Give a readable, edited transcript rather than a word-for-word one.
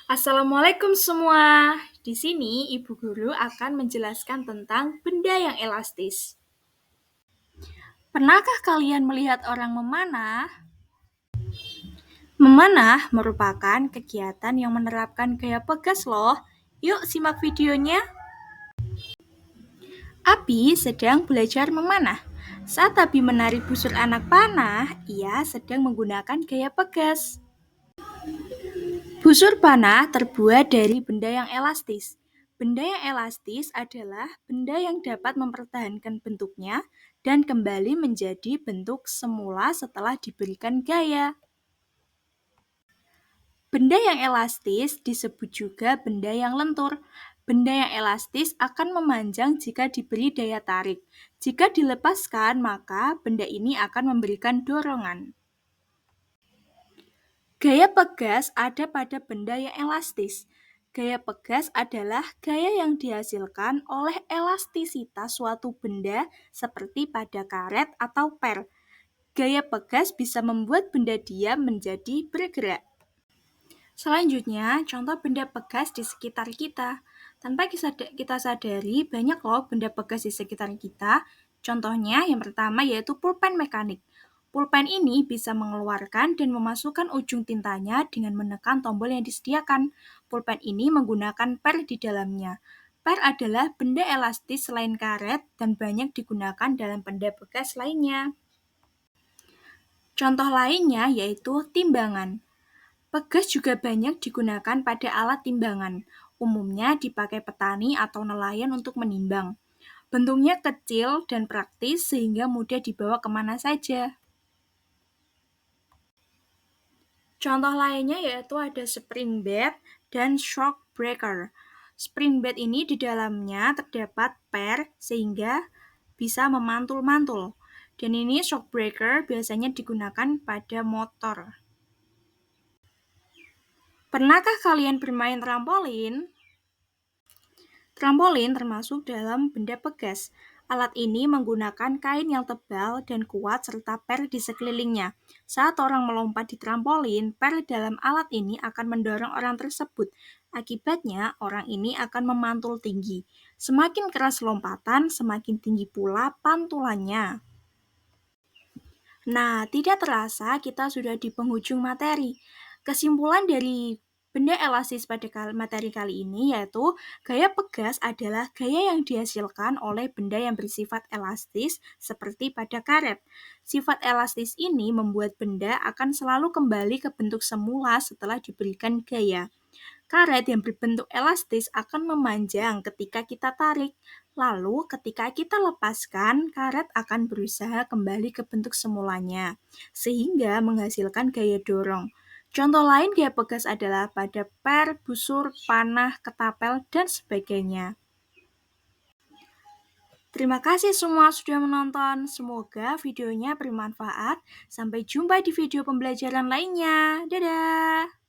Assalamualaikum semua. Di sini Ibu Guru akan menjelaskan tentang benda yang elastis. Pernahkah kalian melihat orang memanah? Memanah merupakan kegiatan yang menerapkan gaya pegas loh. Yuk simak videonya. Abi sedang belajar memanah. Saat Abi menarik busur anak panah, ia sedang menggunakan gaya pegas. Busur panah terbuat dari benda yang elastis. Benda yang elastis adalah benda yang dapat mempertahankan bentuknya dan kembali menjadi bentuk semula setelah diberikan gaya. Benda yang elastis disebut juga benda yang lentur. Benda yang elastis akan memanjang jika diberi daya tarik. Jika dilepaskan, maka benda ini akan memberikan dorongan. Gaya pegas ada pada benda yang elastis. Gaya pegas adalah gaya yang dihasilkan oleh elastisitas suatu benda seperti pada karet atau per. Gaya pegas bisa membuat benda diam menjadi bergerak. Selanjutnya, contoh benda pegas di sekitar kita. Tanpa kita sadari, banyak loh benda pegas di sekitar kita. Contohnya, yang pertama yaitu pulpen mekanik. Pulpen ini bisa mengeluarkan dan memasukkan ujung tintanya dengan menekan tombol yang disediakan. Pulpen ini menggunakan per di dalamnya. Per adalah benda elastis selain karet dan banyak digunakan dalam benda bekas lainnya. Contoh lainnya yaitu timbangan. Pegas juga banyak digunakan pada alat timbangan. Umumnya dipakai petani atau nelayan untuk menimbang. Bentuknya kecil dan praktis sehingga mudah dibawa kemana saja. Contoh lainnya yaitu ada spring bed dan shock breaker. Spring bed ini di dalamnya terdapat per sehingga bisa memantul-mantul. Dan ini shock breaker biasanya digunakan pada motor. Pernahkah kalian bermain trampolin? Trampolin termasuk dalam benda pegas. Alat ini menggunakan kain yang tebal dan kuat serta per di sekelilingnya. Saat orang melompat di trampolin, per dalam alat ini akan mendorong orang tersebut. Akibatnya, orang ini akan memantul tinggi. Semakin keras lompatan, semakin tinggi pula pantulannya. Nah, tidak terasa kita sudah di penghujung materi. Kesimpulan dari benda elastis pada materi kali ini yaitu gaya pegas adalah gaya yang dihasilkan oleh benda yang bersifat elastis seperti pada karet. Sifat elastis ini membuat benda akan selalu kembali ke bentuk semula setelah diberikan gaya. Karet yang berbentuk elastis akan memanjang ketika kita tarik. Lalu, ketika kita lepaskan, karet akan berusaha kembali ke bentuk semulanya, sehingga menghasilkan gaya dorong. Contoh lain gaya pegas adalah pada per, busur, panah, ketapel, dan sebagainya. Terima kasih semua sudah menonton. Semoga videonya bermanfaat. Sampai jumpa di video pembelajaran lainnya. Dadah!